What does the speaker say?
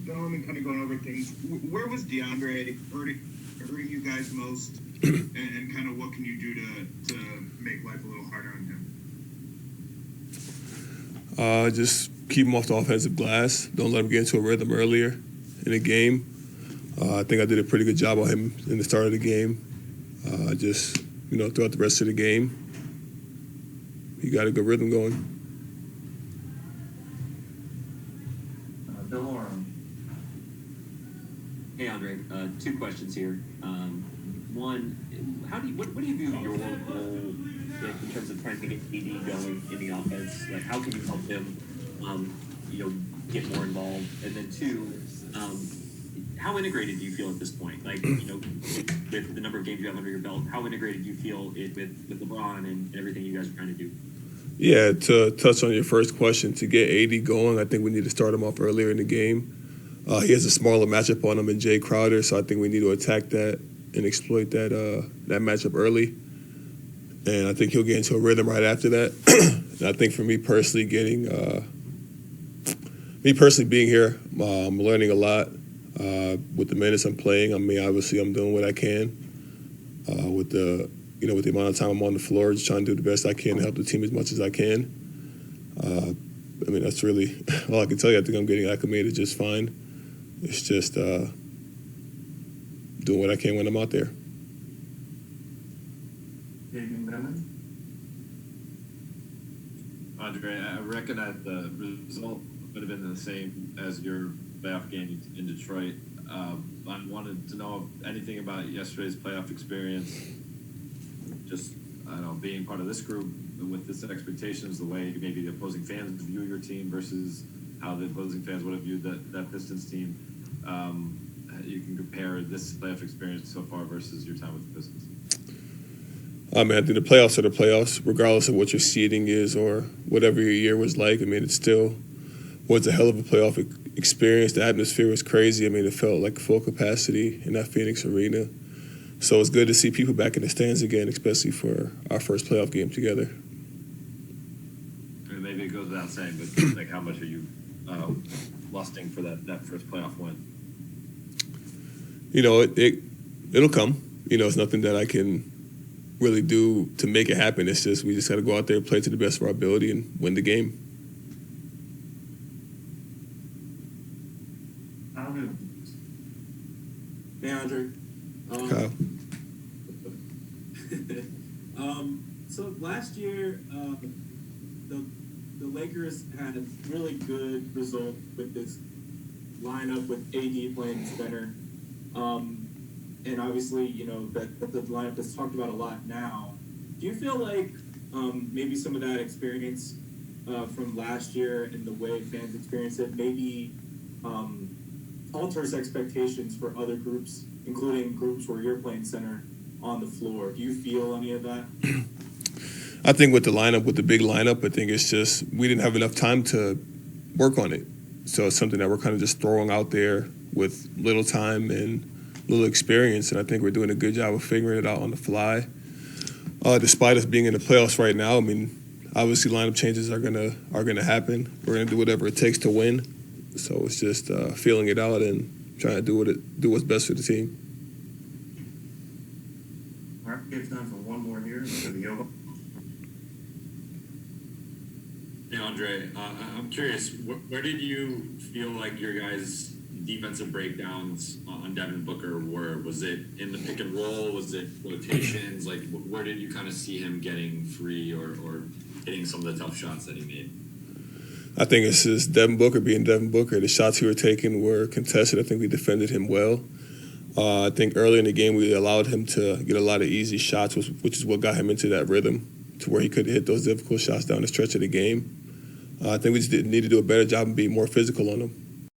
film and kind of going over things, where was DeAndre hurting you guys most, and kind of what can you do to make life a little harder on him? Just keep him off the offensive glass. Don't let him get into a rhythm earlier in the game. I think I did a pretty good job on him in the start of the game. Just, throughout the rest of the game, he got a good rhythm going. Hey, Andre, two questions here. One, what do you view your role in terms of trying to get AD going in the offense? Like, how can you help him, get more involved? And then two, how integrated do you feel at this point? Like, with the number of games you have under your belt, how integrated do you feel with LeBron and everything you guys are trying to do? Yeah, to touch on your first question, to get AD going, I think we need to start him off earlier in the game. He has a smaller matchup on him in Jay Crowder, so I think we need to attack that and exploit that matchup early. And I think he'll get into a rhythm right after that. And I think for me personally, being here, I'm learning a lot with the minutes I'm playing. I mean, obviously, I'm doing what I can with the amount of time I'm on the floor, just trying to do the best I can to help the team as much as I can. That's really all I can tell you. I think I'm getting acclimated just fine. It's just doing what I can when I'm out there. Andre, I recognize the result would have been the same as your playoff game in Detroit. I wanted to know anything about yesterday's playoff experience. Just, being part of this group with this expectations, the way maybe the opposing fans view your team versus how the opposing fans would have viewed that Pistons team. You can compare this playoff experience so far versus your time with the Pistons. I think the playoffs are the playoffs, regardless of what your seeding is or whatever your year was like. It still was a hell of a playoff experience. The atmosphere was crazy. It felt like full capacity in that Phoenix arena. So it's good to see people back in the stands again, especially for our first playoff game together. Maybe it goes without saying, but how much are you lusting for that first playoff win? It'll come. It's nothing that I can really do to make it happen. It's just we just got to go out there, play to the best of our ability, and win the game. Hey, Andre. Kyle. So last year, the Lakers had a really good result with this lineup with AD playing center. And obviously, that the lineup is talked about a lot now. Do you feel like maybe some of that experience from last year and the way fans experience it maybe alters expectations for other groups, including groups where you're playing center on the floor? Do you feel any of that? I think with the big lineup, I think it's just we didn't have enough time to work on it. So it's something that we're kind of just throwing out there with little time and little experience, and I think we're doing a good job of figuring it out on the fly. Despite us being in the playoffs right now, obviously lineup changes are gonna happen. We're gonna do whatever it takes to win. So it's just feeling it out and trying to do what's best for the team. All right, we have time for one more here for the yoga. Hey, Andre, I'm curious, where did you feel like your guys' defensive breakdowns on Devin Booker were? Was it in the pick and roll? Was it rotations? Like, where did you kind of see him getting free or hitting some of the tough shots that he made? I think it's just Devin Booker being Devin Booker. The shots he were taking were contested. I think we defended him well. I think early in the game we allowed him to get a lot of easy shots, which is what got him into that rhythm to where he could hit those difficult shots down the stretch of the game. I think we just need to do a better job of being more physical on him.